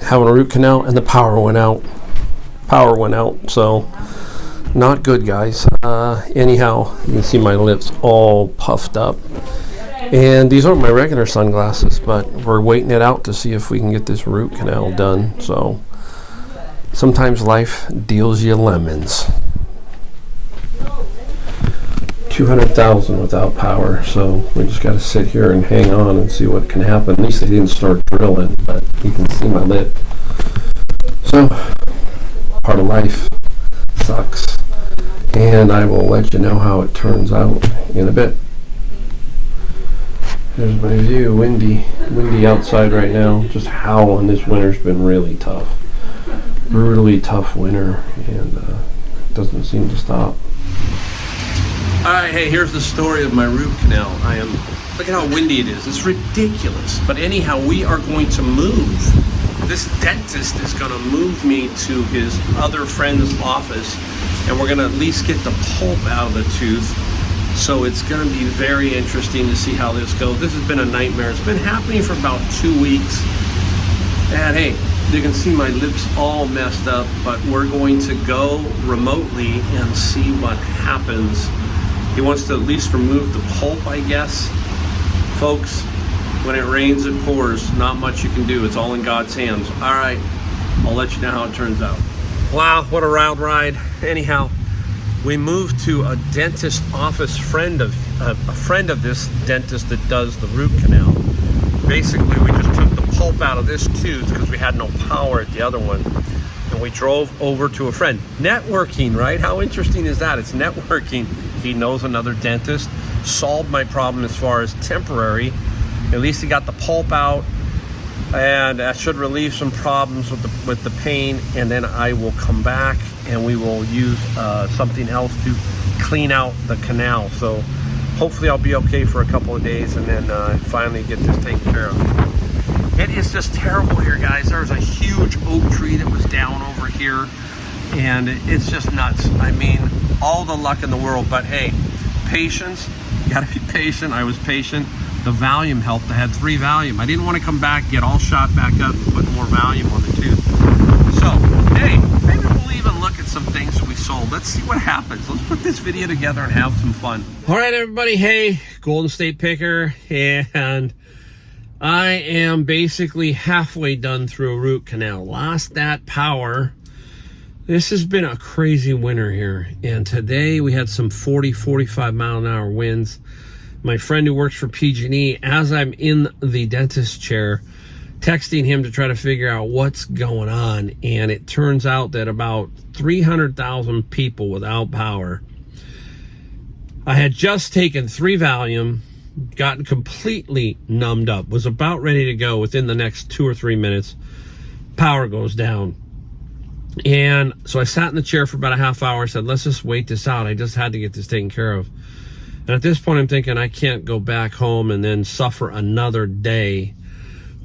having a root canal, and the power went out. So not good, guys. Anyhow, you can see my lips all puffed up. And these aren't my regular sunglasses, but we're waiting it out to see if we can get this root canal done. So sometimes life deals you lemons. 200,000 without power, so we just got to sit here and hang on and see what can happen. At least they didn't start drilling, but you can see my lip. So part of life, sucks, and I will let you know how it turns out in a bit. Here's my view. Windy outside right now, just howling. This winter's been really tough, brutally tough winter, and it doesn't seem to stop. Alright, hey, here's the story of my root canal. Look at how windy it is. It's ridiculous. But anyhow, we are going to move. This dentist is going to move me to his other friend's office, and we're going to at least get the pulp out of the tooth. So it's going to be very interesting to see how this goes. This has been a nightmare. It's been happening for about 2 weeks. And hey, you can see my lips all messed up, but we're going to go remotely and see what happens. He wants to at least remove the pulp, I guess. Folks, when it rains, it pours. Not much you can do. It's all in God's hands. All right, I'll let you know how it turns out. Wow, what a wild ride. Anyhow, we moved to a dentist office, a friend of this dentist that does the root canal. Basically, we just took the pulp out of this tooth because we had no power at the other one. And we drove over to a friend. Networking, right? How interesting is that? It's networking. He knows another dentist. Solved my problem as far as temporary. At least he got the pulp out, and that should relieve some problems with the pain. And then I will come back and we will use something else to clean out the canal. So hopefully I'll be okay for a couple of days, and then finally get this taken care of. It is just terrible here, guys. There's a huge oak tree that was down over here, and it's just nuts. I mean, all the luck in the world, but hey, patience. You gotta be patient. I was patient. The Valium helped. I had 3 Valium. I didn't want to come back, get all shot back up, and put more Valium on the tooth. So, hey, maybe we'll even look at some things that we sold. Let's see what happens. Let's put this video together and have some fun. All right, everybody. Hey, Golden State Picker, and I am basically halfway done through a root canal. Lost that power. This has been a crazy winter here, and today we had some 40, 45 mile an hour winds. My friend who works for PG&E, as I'm in the dentist chair, texting him to try to figure out what's going on, and it turns out that about 300,000 people without power. I had just taken 3 Valium, gotten completely numbed up, was about ready to go. Within the next 2 or 3 minutes, power goes down. And so I sat in the chair for about a half hour. I said, let's just wait this out. I just had to get this taken care of. And at this point, I'm thinking I can't go back home and then suffer another day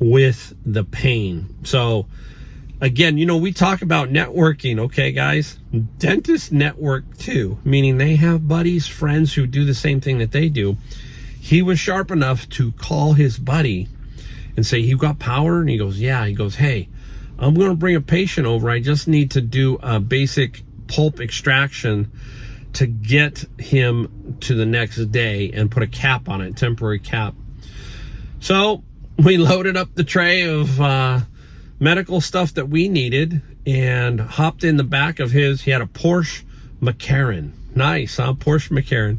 with the pain. So again, you know, we talk about networking, okay, guys? Dentists network too, meaning they have buddies, friends who do the same thing that they do. He was sharp enough to call his buddy and say, you got power? And he goes, yeah. He goes, hey, I'm going to bring a patient over. I just need to do a basic pulp extraction to get him to the next day and put a cap on it, temporary cap. So we loaded up the tray of medical stuff that we needed and hopped in the back of his. He had a Porsche Macaron. Nice, huh? Porsche Macaron.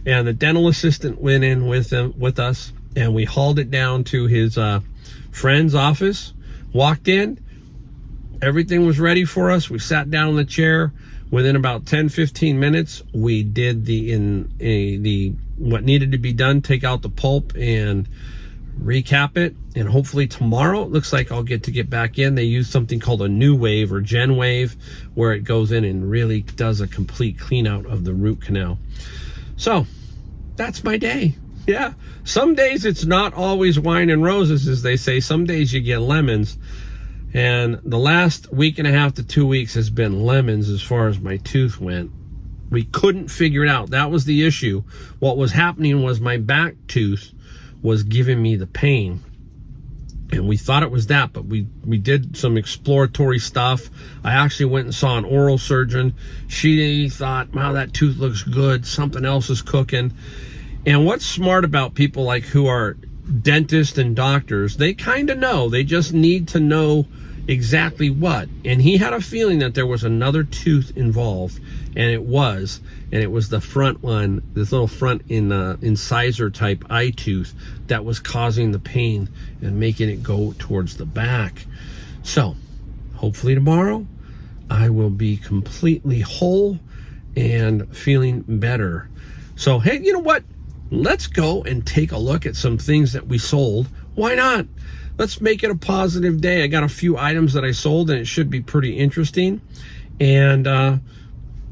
And the dental assistant went in with us, and we hauled it down to his friend's office, walked in. Everything was ready for us. We sat down in the chair. Within about 10-15 minutes, we did what needed to be done, take out the pulp and recap it. And hopefully tomorrow, it looks like I'll get back in. They use something called a new wave or gen wave, where it goes in and really does a complete clean out of the root canal. So that's my day. Yeah, some days it's not always wine and roses, as they say. Some days you get lemons. And the last week and a half to 2 weeks has been lemons as far as my tooth went. We couldn't figure it out. That was the issue. What was happening was my back tooth was giving me the pain. And we thought it was that, but we did some exploratory stuff. I actually went and saw an oral surgeon. She thought, wow, that tooth looks good. Something else is cooking. And what's smart about people like who are dentists and doctors, they kind of know. They just need to know exactly what. And he had a feeling that there was another tooth involved, and it was the front one, this little front incisor type eye tooth that was causing the pain and making it go towards the back. So hopefully tomorrow I will be completely whole and feeling better. So hey, you know what? Let's go and take a look at some things that we sold. Why not? Let's make it a positive day. I got a few items that I sold, and it should be pretty interesting. And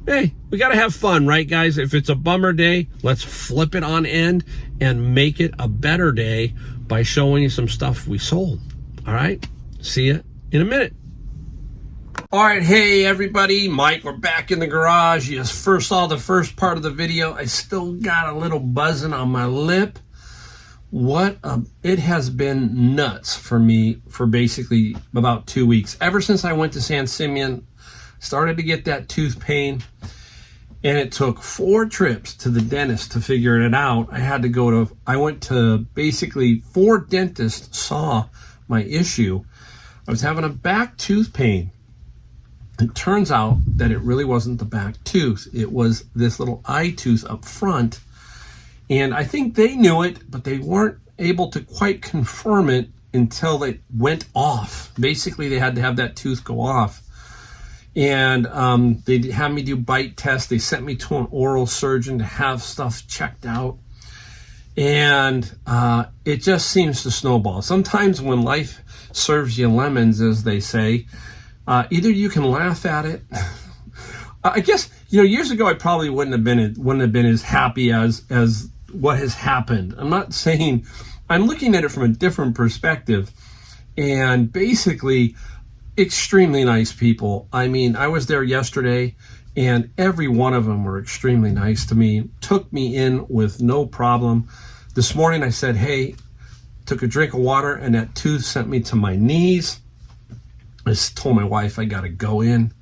hey, we got to have fun, right, guys? If it's a bummer day, let's flip it on end and make it a better day by showing you some stuff we sold. All right? See you in a minute. All right, hey, everybody. Mike, we're back in the garage. You just first saw the first part of the video. I still got a little buzzing on my lip. It has been nuts for me for basically about 2 weeks. Ever since I went to San Simeon, started to get that tooth pain, and it took 4 trips to the dentist to figure it out. I went to basically 4 dentists saw my issue. I was having a back tooth pain. It turns out that it really wasn't the back tooth. It was this little eye tooth up front. And I think they knew it, but they weren't able to quite confirm it until it went off. Basically, they had to have that tooth go off. And they had me do bite tests. They sent me to an oral surgeon to have stuff checked out. And it just seems to snowball. Sometimes when life serves you lemons, as they say, either you can laugh at it. I guess, years ago I probably wouldn't have been as happy as what has happened. I'm not saying, I'm looking at it from a different perspective, and basically extremely nice people. I mean, I was there yesterday and every one of them were extremely nice to me, took me in with no problem. This morning I said, hey, took a drink of water, and that tooth sent me to my knees. I told my wife I got to go in.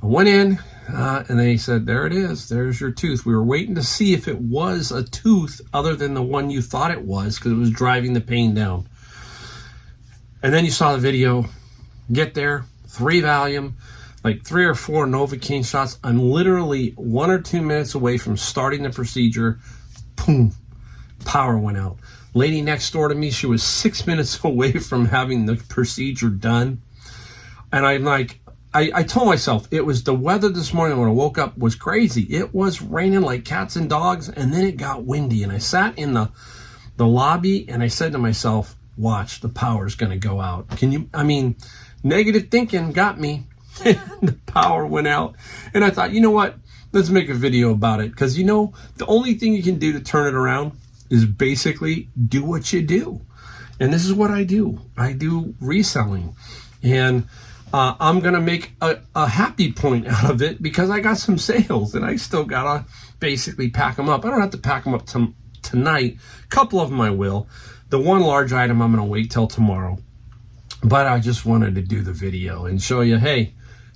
I went in, and they said, there it is. There's your tooth. We were waiting to see if it was a tooth other than the one you thought it was, because it was driving the pain down. And then you saw the video. Get there, 3 Valium, like 3 or 4 Novocaine shots. I'm literally 1 or 2 minutes away from starting the procedure. Boom, power went out. Lady next door to me, she was 6 minutes away from having the procedure done. And I'm like, I told myself it was the weather this morning when I woke up was crazy. It was raining like cats and dogs, and then it got windy. And I sat in the lobby and I said to myself, watch, the power's going to go out. Negative thinking got me. The power went out. And I thought, you know what? Let's make a video about it. Because, the only thing you can do to turn it around is basically do what you do. And this is what I do. I do reselling. And I'm going to make a happy point out of it because I got some sales and I still got to basically pack them up. I don't have to pack them up tonight. A couple of them I will. The one large item I'm going to wait till tomorrow. But I just wanted to do the video and show you, hey,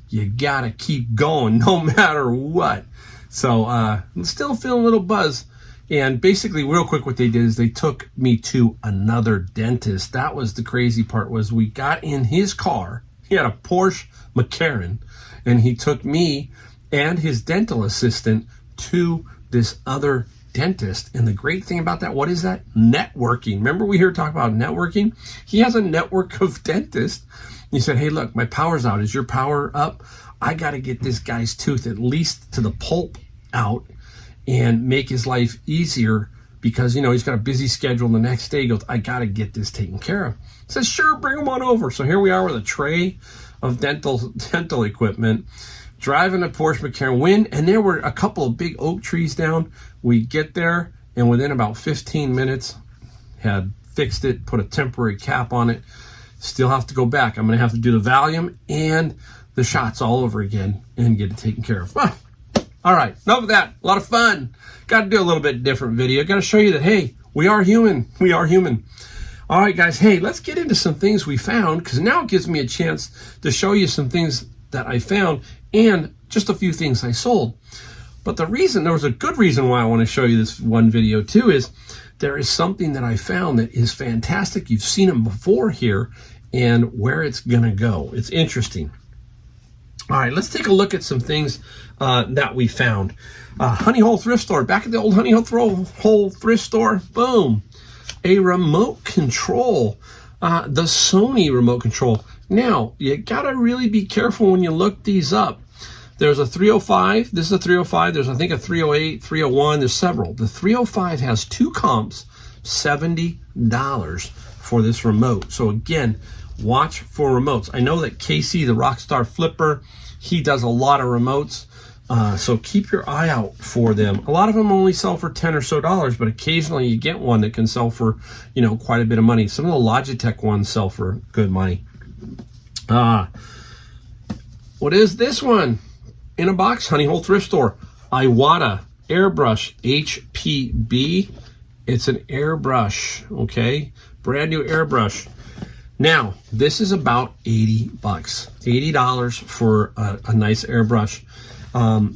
you got to keep going no matter what. So I'm still feeling a little buzz. And basically, real quick, what they did is they took me to another dentist. That was the crazy part, was we got in his car. He had a Porsche McLaren, and he took me and his dental assistant to this other dentist. And the great thing about that, what is that? Networking. Remember we hear talk about networking? He has a network of dentists. He said, hey, look, my power's out. Is your power up? I got to get this guy's tooth at least to the pulp out and make his life easier because, he's got a busy schedule. The next day he goes, I got to get this taken care of. He says, sure, bring him on over. So here we are with a tray of dental equipment, driving a Porsche McLaren, and there were a couple of big oak trees down. We get there, and within about 15 minutes, had fixed it, put a temporary cap on it. Still have to go back. I'm going to have to do the Valium and the shots all over again and get it taken care of. Well, all right, enough of that. A lot of fun. Got to do a little bit different video. Got to show you that, hey, we are human. We are human. All right, guys, hey, let's get into some things we found, because now it gives me a chance to show you some things that I found and just a few things I sold. But there was a good reason why I want to show you this one video too, is there is something that I found that is fantastic. You've seen them before here, and where it's gonna go. It's interesting. All right, let's take a look at some things that we found. Honey Hole Thrift Store, back at the old Honey Hole Thrift Store, boom. A remote control, the Sony remote control. Now, you gotta really be careful when you look these up. There's a 305, this is a 305, there's I think a 308, 301, there's several. The 305 has 2 comps, $70 for this remote. So again, watch for remotes. I know that Casey, the Rockstar Flipper, he does a lot of remotes. So keep your eye out for them. A lot of them only sell for $10 or so, but occasionally you get one that can sell for, quite a bit of money. Some of the Logitech ones sell for good money. What is this one? In a box, Honey Hole Thrift Store. Iwata Airbrush HPB. It's an airbrush, okay? Brand new airbrush. Now, this is about $80. $80 for a nice airbrush.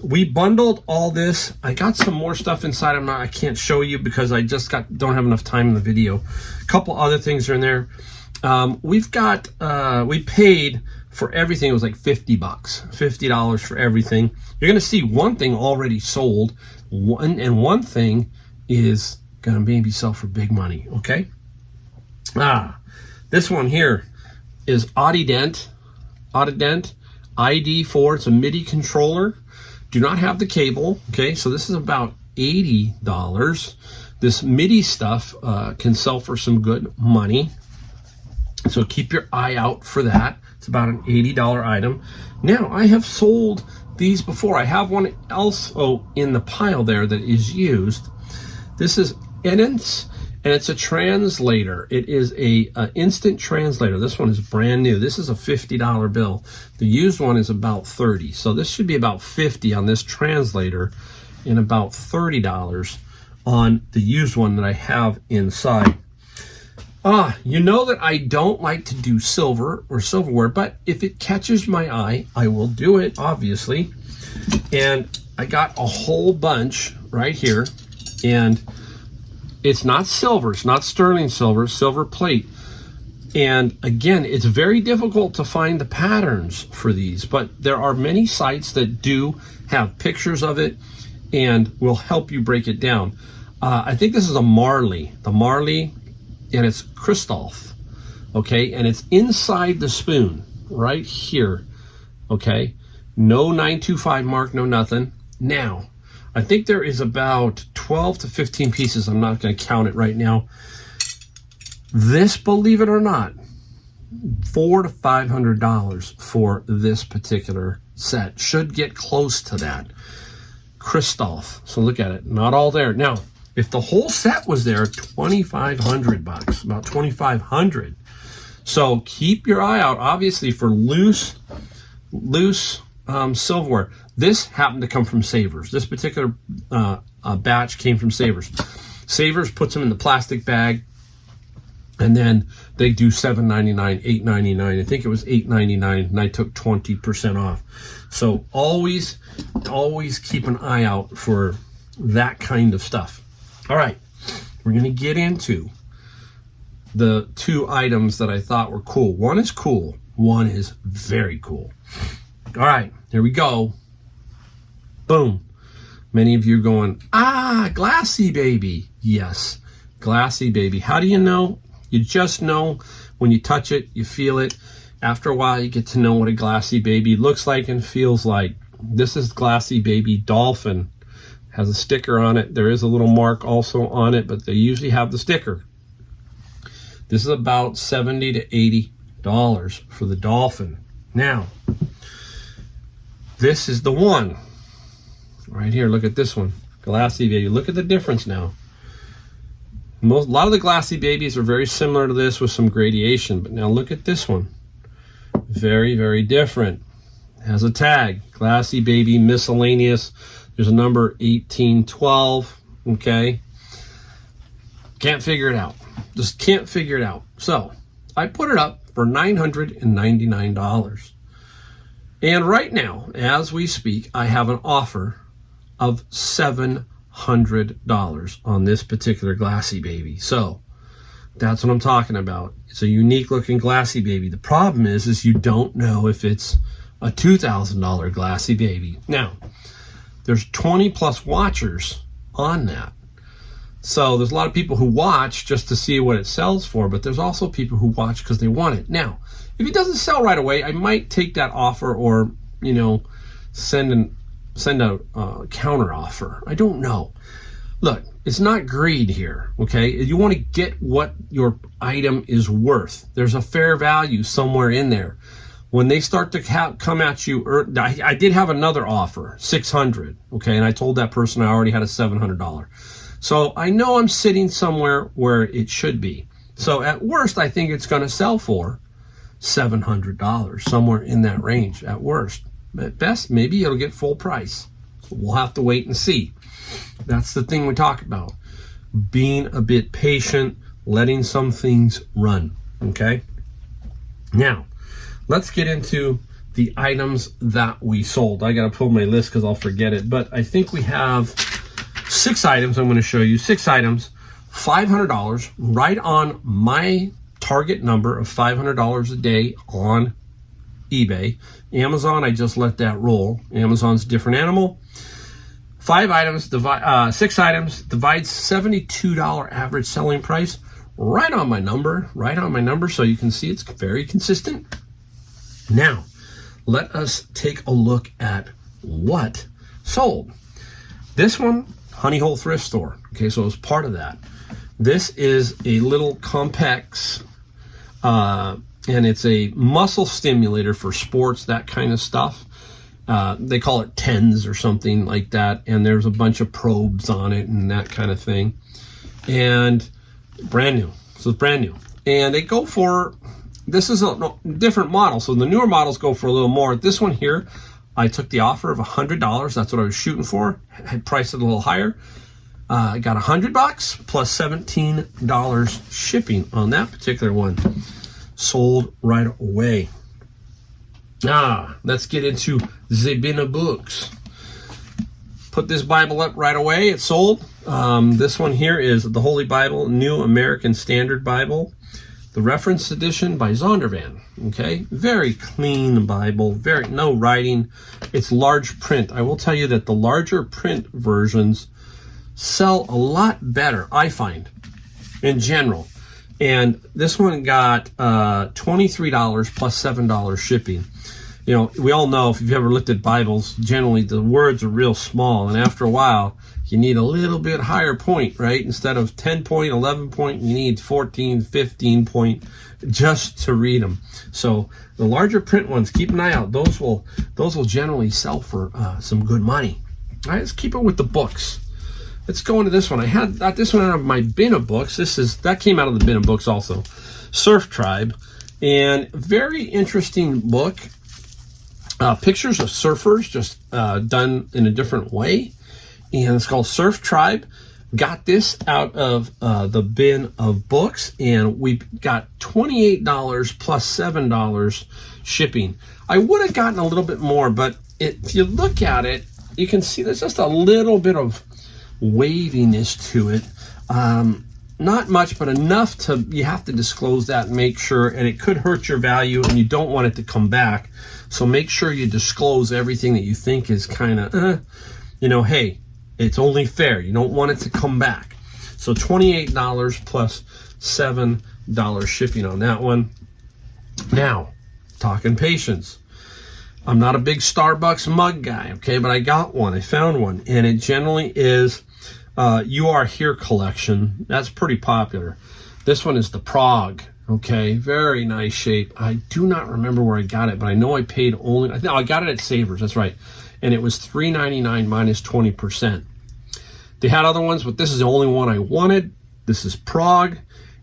We bundled all this. I got some more stuff inside. I can't show you because I just don't have enough time in the video. A couple other things are in there. We paid for everything. It was like $50, $50 for everything. You're gonna see one thing already sold, one thing is gonna maybe sell for big money. Okay. This one here is Audident ID4. It's a MIDI controller. Do not have the cable. Okay, so this is about $80. This MIDI stuff can sell for some good money. So keep your eye out for that. It's about an $80 item. Now, I have sold these before. I have one else in the pile there that is used. This is Enance, and it's a translator. It is a instant translator. This one is brand new. This is a $50 bill. The used one is about $30. So this should be about $50 on this translator and about $30 on the used one that I have inside. You know that I don't like to do silver or silverware, but if it catches my eye, I will do it, obviously. And I got a whole bunch right here, and it's not silver, it's not sterling silver, silver plate. And again, it's very difficult to find the patterns for these, but there are many sites that do have pictures of it and will help you break it down. I think this is a Marley, and it's Christoph, okay? And it's inside the spoon, right here, okay? No 925 mark, no nothing. Now, I think there is about 12 to 15 pieces. I'm not gonna count it right now. This, believe it or not, $400 to $500 for this particular set. Should get close to that. Christoph, so look at it, not all there. Now, if the whole set was there, $2,500, about $2,500. So keep your eye out, obviously, for loose silverware. This happened to come from Savers. This particular batch came from Savers. Savers puts them in the plastic bag, and then they do $7.99, $8.99. I think it was $8.99, and I took 20% off. So always keep an eye out for that kind of stuff. All right, we're gonna get into the 2 items that I thought were cool. One is cool, one is very cool. All right, here we go. Boom. Many of you are going, Glassy baby. Yes, Glassy baby. How do you know? You just know when you touch it, you feel it. After a while, you get to know what a Glassy baby looks like and feels like. This is Glassy baby Dolphin. Has a sticker on it. There is a little mark also on it, but they usually have the sticker. This is about $70 to $80 for the Dolphin. Now, this is the one. Right here, look at this one. Glassy baby. Look at the difference now. A lot of the Glassy babies are very similar to this with some gradation, but now look at this one. Very, very different. Has a tag. Glassy baby miscellaneous. There's a number 1812, okay? Can't figure it out. Just can't figure it out. So I put it up for $999. And right now, as we speak, I have an offer of $700 on this particular Glassy baby. So that's what I'm talking about. It's a unique looking Glassy baby. The problem is you don't know if it's a $2,000 Glassy baby. Now, there's 20 plus watchers on that. So there's a lot of people who watch just to see what it sells for, but there's also people who watch because they want it. Now, if it doesn't sell right away, I might take that offer or, you know, send a counter offer. I don't know. Look, it's not greed here, okay? You want to get what your item is worth. There's a fair value somewhere in there. When they start to come at you, I did have another offer, $600, okay? And I told that person I already had a $700. So I know I'm sitting somewhere where it should be. So at worst, I think it's going to sell for $700, somewhere in that range at worst. At best, maybe it'll get full price. We'll have to wait and see. That's the thing we talk about. Being a bit patient, letting some things run, okay? Now, let's get into the items that we sold. I got to pull my list because I'll forget it. But I think we have 6 items I'm going to show you. 6 items, $500, right on my target number of $500 a day on eBay. Amazon, I just let that roll. Amazon's a different animal. 6 items, divides $72 average selling price. Right on my number, so you can see it's very consistent. Now, let us take a look at what sold. This one, Honey Hole Thrift Store. Okay, so it's part of that. This is a little Compex, and it's a muscle stimulator for sports, that kind of stuff. They call it TENS or something like that, and there's a bunch of probes on it and that kind of thing. And brand new, so it's brand new. And they go for, this is a different model, so the newer models go for a little more. This one here, I took the offer of $100. That's what I was shooting for. I had priced it a little higher. I got $100 plus $17 shipping on that particular one. Sold right away. Let's get into the bin of books. Put this Bible up right away. It's sold. This one here is the Holy Bible, New American Standard Bible, the Reference Edition by Zondervan. Okay, very clean Bible, no writing. It's large print. I will tell you that the larger print versions sell a lot better, I find, in general. And this one got $23 plus $7 shipping. You know, we all know, if you've ever looked at Bibles, generally the words are real small, and after a while, you need a little bit higher point, right? Instead of 10 point, 11 point, you need 14, 15 point just to read them. So the larger print ones, keep an eye out. Those will generally sell for some good money. All right, let's keep it with the books. Let's go into this one. I got this one out of my bin of books. That came out of the bin of books also. Surf Tribe, and very interesting book. Pictures of surfers, just done in a different way. And it's called Surf Tribe. Got this out of the bin of books, and we got $28 plus $7 shipping. I would have gotten a little bit more, but if you look at it, you can see there's just a little bit of waviness to it. Not much, but enough to, you have to disclose that and make sure, and it could hurt your value, and you don't want it to come back. So make sure you disclose everything that you think is kind of, hey, it's only fair. You don't want it to come back. So $28 plus $7 shipping on that one. Now, talking patience. I'm not a big Starbucks mug guy, okay, but I got one. I found one, and it generally is You Are Here collection. That's pretty popular. This one is the Prague. Okay, very nice shape. I do not remember where I got it, but I know I paid only, I got it at Savers, that's right. And it was $3.99 minus 20%. They had other ones, but this is the only one I wanted. This is Prague,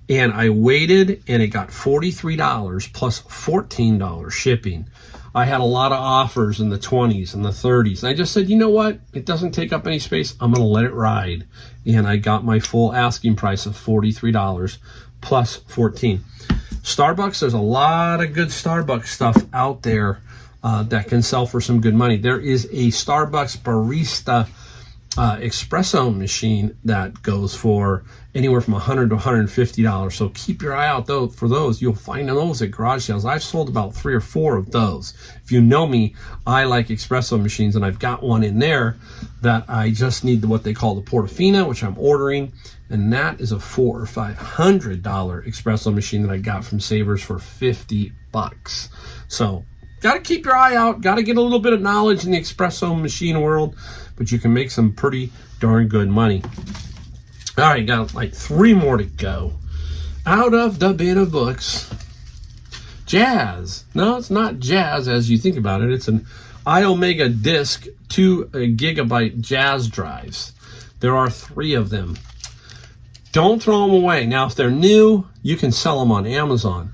and I waited, and it got $43 plus $14 shipping. I had a lot of offers in the 20s and the 30s. And I just said, you know what? It doesn't take up any space. I'm going to let it ride. And I got my full asking price of $43 plus 14. Starbucks, there's a lot of good Starbucks stuff out there that can sell for some good money. There is a Starbucks barista espresso machine that goes for anywhere from $100 to $150. So keep your eye out for those. You'll find those at garage sales. I've sold about 3 or 4 of those. If you know me, I like espresso machines, and I've got one in there that I just need what they call the Portofino, which I'm ordering, and that is a $400 or $500 espresso machine that I got from Savers for $50. So got to keep your eye out. Got to get a little bit of knowledge in the espresso machine world, but you can make some pretty darn good money. All right, got like 3 more to go. Out of the bin of books, Jazz. No, it's not Jazz as you think about it. It's an iOmega disk 2 gigabyte Jazz drives. There are 3 of them. Don't throw them away. Now, if they're new, you can sell them on Amazon.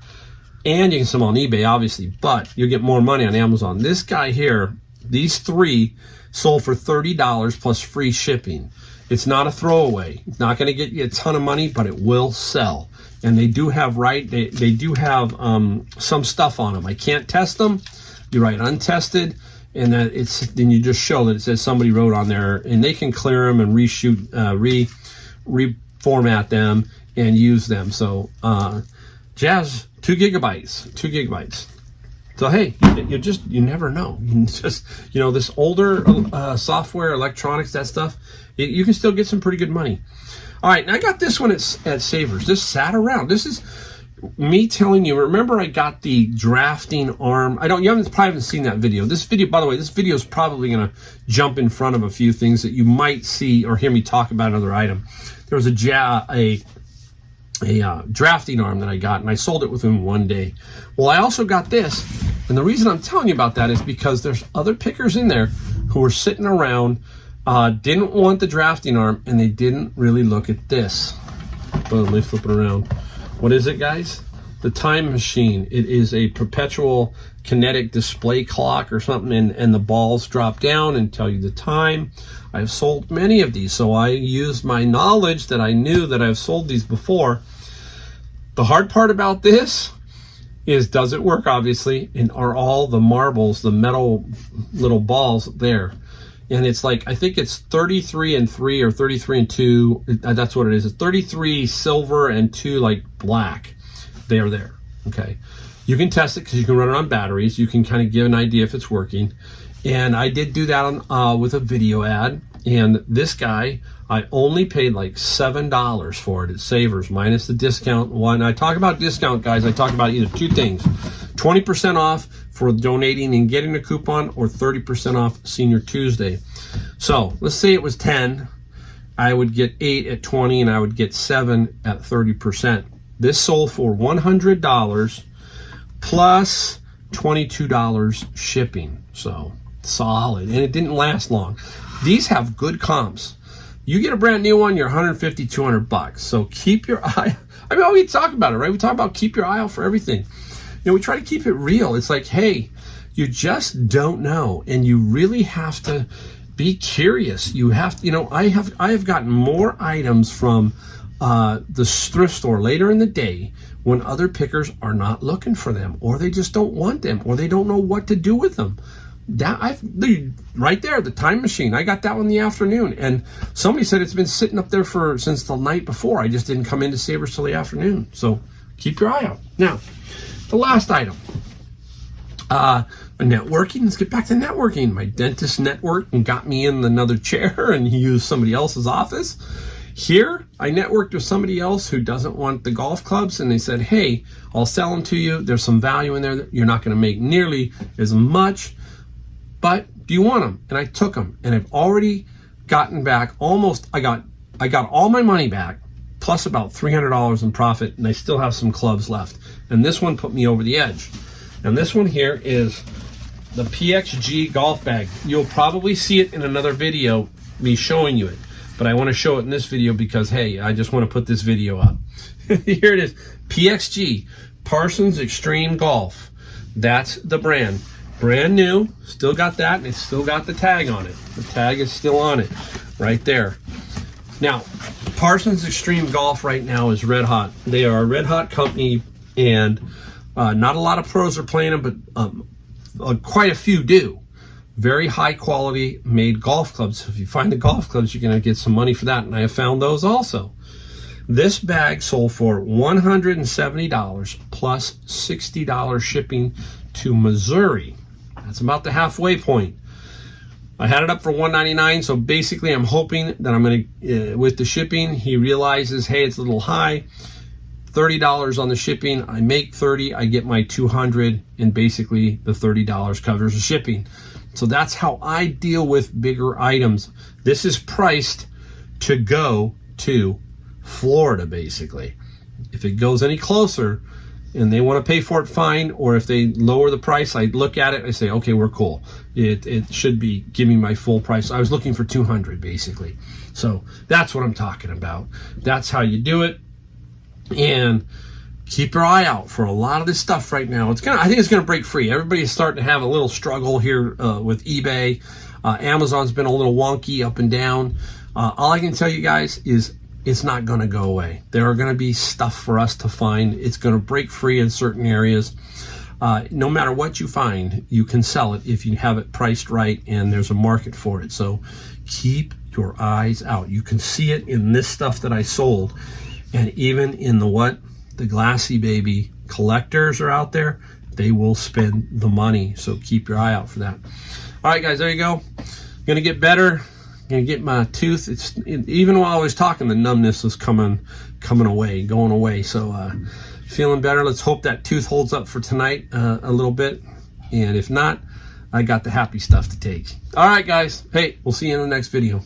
And you can sell them on eBay, obviously, but you'll get more money on Amazon. This guy here, these 3 sold for $30 plus free shipping. It's not a throwaway. It's not going to get you a ton of money, but it will sell. And they do have they do have some stuff on them. I can't test them. You write untested, and then you just show that it says somebody wrote on there, and they can clear them and reshoot, reformat them and use them. So Jazz, 2 gigabytes. So hey, you never know. You just, this older software, electronics, that stuff, you can still get some pretty good money. All right, now I got this one at Savers. This sat around. This is me telling you. Remember, I got the drafting arm. You probably haven't seen that video. This video, by the way, this video is probably going to jump in front of a few things that you might see or hear me talk about another item. There was a drafting arm that I got, and I sold it within 1 day. Well, I also got this, and the reason I'm telling you about that is because there's other pickers in there who were sitting around, didn't want the drafting arm, and they didn't really look at this. Let me flip it around. What is it, guys? The time machine. It is a perpetual kinetic display clock or something, and the balls drop down and tell you the time. I've sold many of these, so I used my knowledge that I knew that I've sold these before. The hard part about this is, does it work, obviously, and are all the marbles, the metal little balls there? And it's like, I think it's 33 and 3 or 33 and 2. That's what it is. It's 33 silver and 2 like black. They are there. Okay. You can test it because you can run it on batteries. You can kind of give an idea if it's working. And I did do that on with a video ad. And this guy, I only paid like $7 for it at Savers minus the discount. When I talk about discount, guys, I talk about either 2 things: 20% off for donating and getting a coupon, or 30% off Senior Tuesday. So let's say it was 10. I would get 8 at 20, and I would get 7 at 30%. This sold for $100 plus $22 shipping. So solid, and it didn't last long. These have good comps. You get a brand new one, you're $150, $200. So keep your eye. I mean, we talk about it, right? We talk about keep your eye out for everything. We try to keep it real. It's like, hey, you just don't know, and you really have to be curious. You have to, I have gotten more items from the thrift store later in the day when other pickers are not looking for them, or they just don't want them, or they don't know what to do with them. Right there, the time machine. I got that one in the afternoon, and somebody said it's been sitting up there since the night before. I just didn't come into Savers till the afternoon. So keep your eye out. Now, the last item, networking. Let's get back to networking. My dentist networked and got me in another chair, and he used somebody else's office. Here, I networked with somebody else who doesn't want the golf clubs, and they said, hey, I'll sell them to you. There's some value in there that you're not going to make nearly as much, but do you want them? And I took them, and I've already gotten back I got all my money back, plus about $300 in profit, and I still have some clubs left. And this one put me over the edge. And this one here is the PXG golf bag. You'll probably see it in another video, me showing you it. But I want to show it in this video because, hey, I just want to put this video up. Here it is, PXG, Parsons Extreme Golf. That's the brand. Brand new, still got that, and it's still got the tag on it. The tag is still on it, right there. Now, Parsons Extreme Golf right now is red hot. They are a red hot company, and not a lot of pros are playing them, but quite a few do. Very high quality made golf clubs. So if you find the golf clubs, you're going to get some money for that, and I have found those also. This bag sold for $170 plus $60 shipping to Missouri. That's about the halfway point. I had it up for $199, so basically I'm hoping that I'm going to, with the shipping, he realizes, hey, it's a little high. $30 on the shipping, I make $30, I get my $200, and basically the $30 covers the shipping. So that's how I deal with bigger items. This is priced to go to Florida, basically. If it goes any closer and they want to pay for it, fine. Or if they lower the price, I look at it, I say, okay, we're cool. It should be giving my full price. I was looking for $200, basically. So that's what I'm talking about. That's how you do it. And keep your eye out for a lot of this stuff right now. I think it's gonna break free. Everybody's starting to have a little struggle here with eBay. Amazon's been a little wonky up and down. All I can tell you guys is it's not gonna go away. There are gonna be stuff for us to find. It's gonna break free in certain areas. No matter what you find, you can sell it if you have it priced right and there's a market for it. So keep your eyes out. You can see it in this stuff that I sold, and even in the Glassy baby collectors are out there. They will spend the money, so keep your eye out for that. All right, guys, there you go. Gonna get better. Gonna get my tooth. Even while I was talking, the numbness was going away. So feeling better. Let's hope that tooth holds up for tonight a little bit, and if not, I got the happy stuff to take. All right, guys. Hey, we'll see you in the next video.